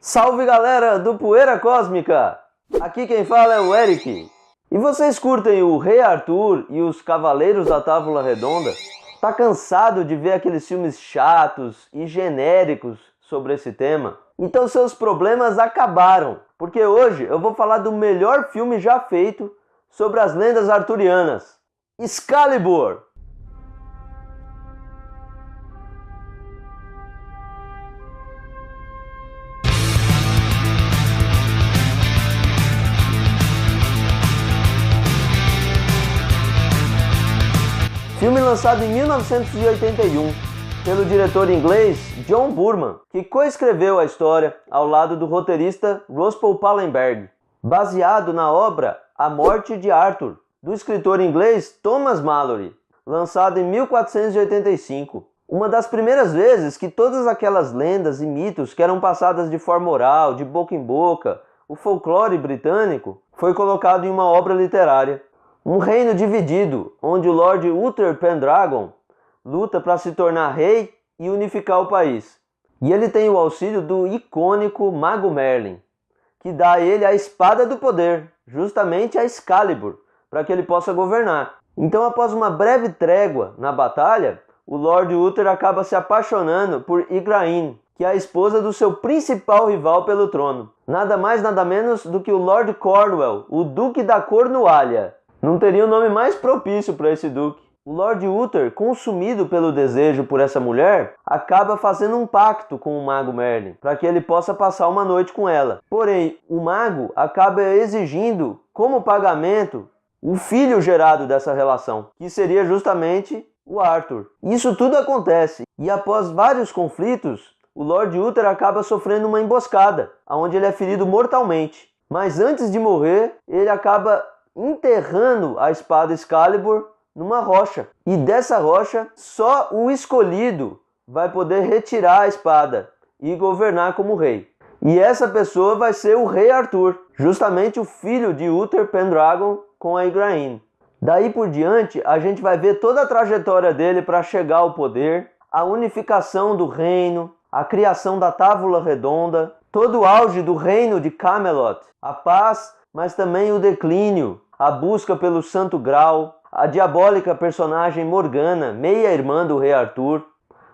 Salve galera do Poeira Cósmica! Aqui quem fala é o Eric. E vocês curtem o Rei Arthur e os Cavaleiros da Távola Redonda? Tá cansado de ver aqueles filmes chatos e genéricos sobre esse tema? Então seus problemas acabaram, porque hoje eu vou falar do melhor filme já feito sobre as lendas arturianas, Excalibur! Filme lançado em 1981 pelo diretor inglês John Boorman, que coescreveu a história ao lado do roteirista Roscoe Pallenberg, baseado na obra A Morte de Arthur, do escritor inglês Thomas Malory, lançado em 1485. Uma das primeiras vezes que todas aquelas lendas e mitos que eram passadas de forma oral, de boca em boca, o folclore britânico, foi colocado em uma obra literária. Um reino dividido, onde o Lord Uther Pendragon luta para se tornar rei e unificar o país. E ele tem o auxílio do icônico Mago Merlin, que dá a ele a espada do poder, justamente a Excalibur, para que ele possa governar. Então, após uma breve trégua na batalha, o Lord Uther acaba se apaixonando por Igraine, que é a esposa do seu principal rival pelo trono. Nada mais, nada menos do que o Lord Cornwall, o Duque da Cornualha. Não teria um nome mais propício para esse duque. O Lord Uther, consumido pelo desejo por essa mulher, acaba fazendo um pacto com o Mago Merlin, para que ele possa passar uma noite com ela. Porém, o mago acaba exigindo, como pagamento, o filho gerado dessa relação, que seria justamente o Arthur. Isso tudo acontece, e após vários conflitos, o Lord Uther acaba sofrendo uma emboscada, onde ele é ferido mortalmente. Mas antes de morrer, ele acaba enterrando a espada Excalibur numa rocha. E dessa rocha, só o escolhido vai poder retirar a espada e governar como rei. E essa pessoa vai ser o Rei Arthur, justamente o filho de Uther Pendragon com a Igraine. Daí por diante, a gente vai ver toda a trajetória dele para chegar ao poder, a unificação do reino, a criação da Távola Redonda, todo o auge do reino de Camelot, a paz, mas também o declínio, a busca pelo Santo Graal, a diabólica personagem Morgana, meia-irmã do Rei Arthur,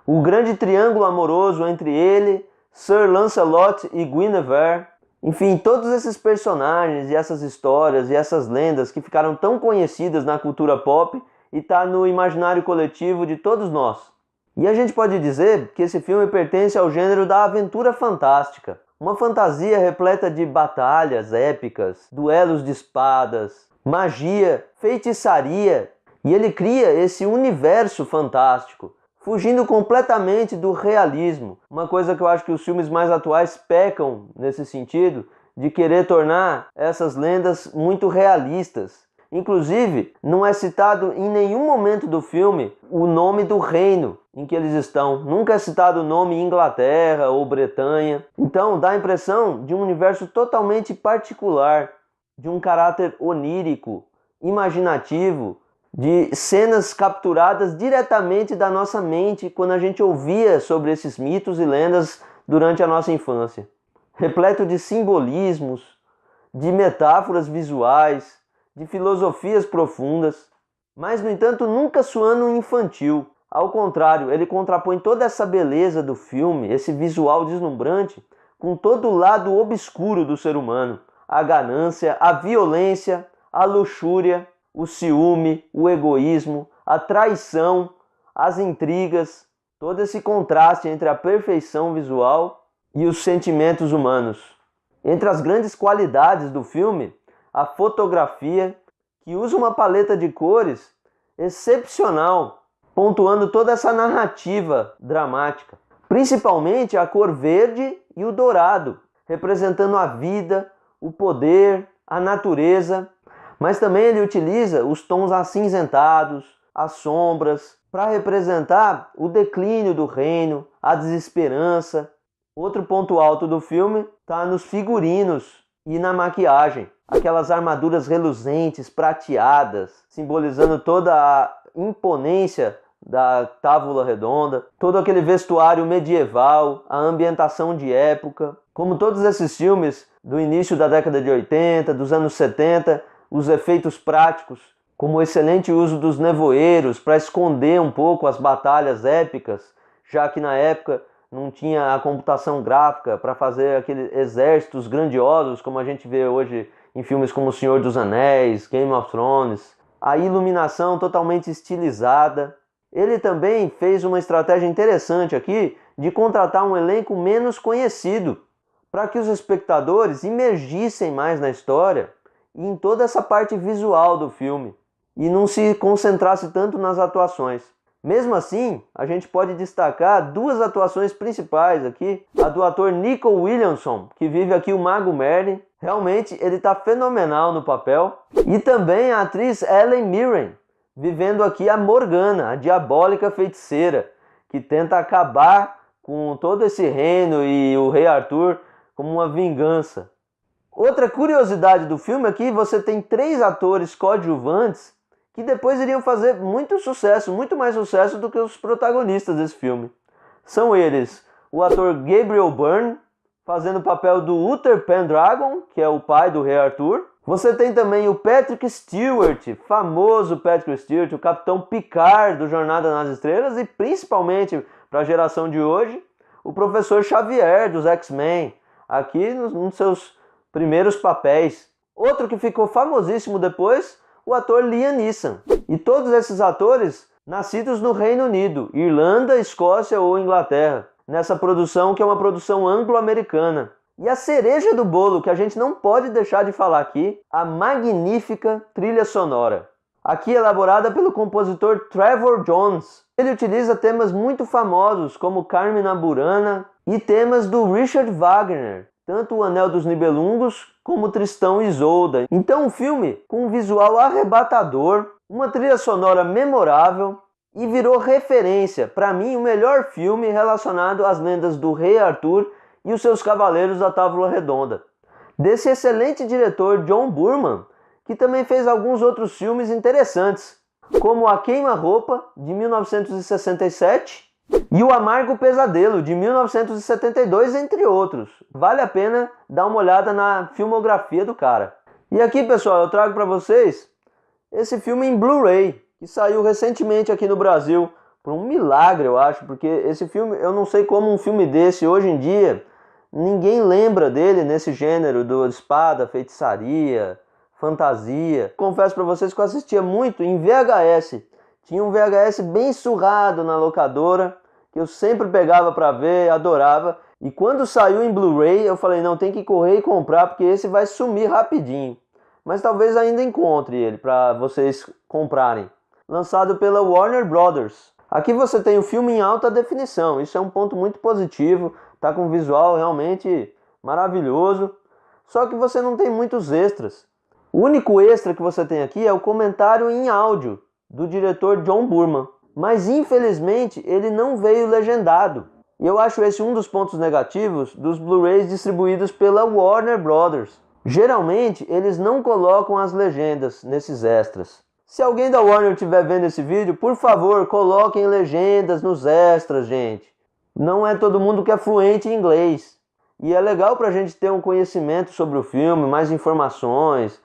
o grande triângulo amoroso entre ele, Sir Lancelot e Guinevere. Enfim, todos esses personagens e essas histórias e essas lendas que ficaram tão conhecidas na cultura pop e tá no imaginário coletivo de todos nós. E a gente pode dizer que esse filme pertence ao gênero da aventura fantástica, uma fantasia repleta de batalhas épicas, duelos de espadas, magia, feitiçaria, e ele cria esse universo fantástico, fugindo completamente do realismo. Uma coisa que eu acho que os filmes mais atuais pecam nesse sentido, de querer tornar essas lendas muito realistas. Inclusive, não é citado em nenhum momento do filme o nome do reino em que eles estão. Nunca é citado o nome Inglaterra ou Bretanha. Então dá a impressão de um universo totalmente particular, de um caráter onírico, imaginativo, de cenas capturadas diretamente da nossa mente quando a gente ouvia sobre esses mitos e lendas durante a nossa infância. Repleto de simbolismos, de metáforas visuais, de filosofias profundas, mas no entanto nunca soando infantil. Ao contrário, ele contrapõe toda essa beleza do filme, esse visual deslumbrante, com todo o lado obscuro do ser humano. A ganância, a violência, a luxúria, o ciúme, o egoísmo, a traição, as intrigas, todo esse contraste entre a perfeição visual e os sentimentos humanos. Entre as grandes qualidades do filme, a fotografia, que usa uma paleta de cores excepcional, pontuando toda essa narrativa dramática. Principalmente a cor verde e o dourado, representando a vida, o poder, a natureza, mas também ele utiliza os tons acinzentados, as sombras, para representar o declínio do reino, a desesperança. Outro ponto alto do filme está nos figurinos e na maquiagem. Aquelas armaduras reluzentes, prateadas, simbolizando toda a imponência da Távola Redonda, todo aquele vestuário medieval, a ambientação de época, Como todos esses filmes do início da década de 80, dos anos 70, os efeitos práticos, como o excelente uso dos nevoeiros para esconder um pouco as batalhas épicas, já que na época não tinha a computação gráfica para fazer aqueles exércitos grandiosos como a gente vê hoje em filmes como O Senhor dos Anéis, Game of Thrones. A iluminação totalmente estilizada. Ele também fez uma estratégia interessante aqui de contratar um elenco menos conhecido, para que os espectadores imergissem mais na história e em toda essa parte visual do filme, e não se concentrasse tanto nas atuações. Mesmo assim, a gente pode destacar duas atuações principais aqui. A do ator Nico Williamson, que vive aqui o Mago Merlin. Realmente ele está fenomenal no papel. E também a atriz Helen Mirren, vivendo aqui a Morgana, a diabólica feiticeira, que tenta acabar com todo esse reino e o rei Arthur como uma vingança. Outra curiosidade do filme é que você tem 3 atores coadjuvantes que depois iriam fazer muito sucesso, muito mais sucesso do que os protagonistas desse filme. São eles o ator Gabriel Byrne, fazendo o papel do Uther Pendragon, que é o pai do rei Arthur. Você tem também o Patrick Stewart, famoso Patrick Stewart, o Capitão Picard do Jornada nas Estrelas, e principalmente para a geração de hoje, o Professor Xavier dos X-Men, aqui nos seus primeiros papéis. Outro que ficou famosíssimo depois, o ator Liam Neeson. E todos esses atores nascidos no Reino Unido, Irlanda, Escócia ou Inglaterra, nessa produção que é uma produção anglo-americana. E a cereja do bolo que a gente não pode deixar de falar aqui, a magnífica trilha sonora. Aqui elaborada pelo compositor Trevor Jones. Ele utiliza temas muito famosos como Carmina Burana e temas do Richard Wagner, tanto o Anel dos Nibelungos como Tristão e Isolda. Então um filme com um visual arrebatador, uma trilha sonora memorável e virou referência, para mim, o melhor filme relacionado às lendas do rei Arthur e os seus cavaleiros da Távola Redonda. Desse excelente diretor John Boorman, que também fez alguns outros filmes interessantes, como A Queima-Roupa, de 1967, e O Amargo Pesadelo, de 1972, entre outros. Vale a pena dar uma olhada na filmografia do cara. E aqui, pessoal, eu trago para vocês esse filme em Blu-ray, que saiu recentemente aqui no Brasil, por um milagre, eu acho, porque esse filme, eu não sei como um filme desse, hoje em dia, ninguém lembra dele nesse gênero do espada, feitiçaria, fantasia. Confesso para vocês que eu assistia muito em VHS. Tinha um VHS bem surrado na locadora, que eu sempre pegava para ver, adorava. E quando saiu em Blu-ray, eu falei, não, tem que correr e comprar, porque esse vai sumir rapidinho. Mas talvez ainda encontre ele para vocês comprarem. Lançado pela Warner Brothers. Aqui você tem o filme em alta definição, isso é um ponto muito positivo, tá com um visual realmente maravilhoso. Só que você não tem muitos extras. O único extra que você tem aqui é o comentário em áudio do diretor John Boorman. Mas infelizmente ele não veio legendado. E eu acho esse um dos pontos negativos dos Blu-rays distribuídos pela Warner Brothers. Geralmente eles não colocam as legendas nesses extras. Se alguém da Warner estiver vendo esse vídeo, por favor, coloquem legendas nos extras, gente. Não é todo mundo que é fluente em inglês. E é legal pra gente ter um conhecimento sobre o filme, mais informações.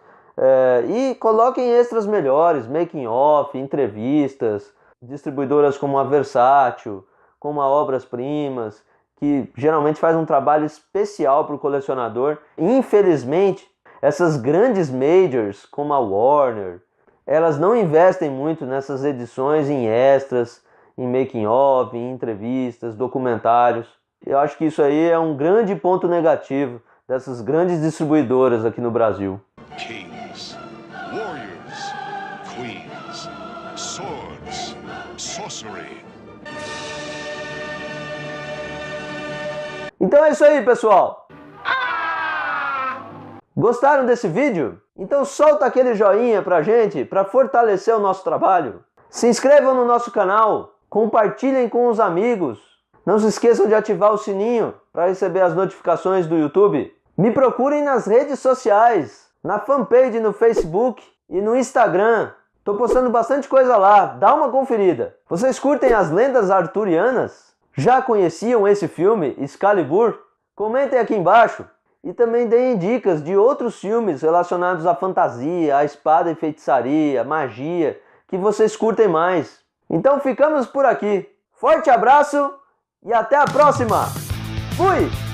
E coloquem extras melhores, making of, entrevistas, distribuidoras como a Versátil, como a Obras Primas, que geralmente faz um trabalho especial para o colecionador. Infelizmente, essas grandes majors como a Warner, elas não investem muito nessas edições em extras, em making of, em entrevistas, documentários. Eu acho que isso aí é um grande ponto negativo dessas grandes distribuidoras aqui no Brasil. Kings, warriors, queens, swords, sorcery. Então é isso aí, pessoal! Gostaram desse vídeo? Então solta aquele joinha pra gente, para fortalecer o nosso trabalho. Se inscrevam no nosso canal, compartilhem com os amigos. Não se esqueçam de ativar o sininho para receber as notificações do YouTube. Me procurem nas redes sociais, na fanpage no Facebook e no Instagram. Tô postando bastante coisa lá, dá uma conferida. Vocês curtem as lendas arturianas? Já conheciam esse filme, Excalibur? Comentem aqui embaixo e também deem dicas de outros filmes relacionados à fantasia, à espada e feitiçaria, magia, que vocês curtem mais. Então ficamos por aqui. Forte abraço e até a próxima! Fui!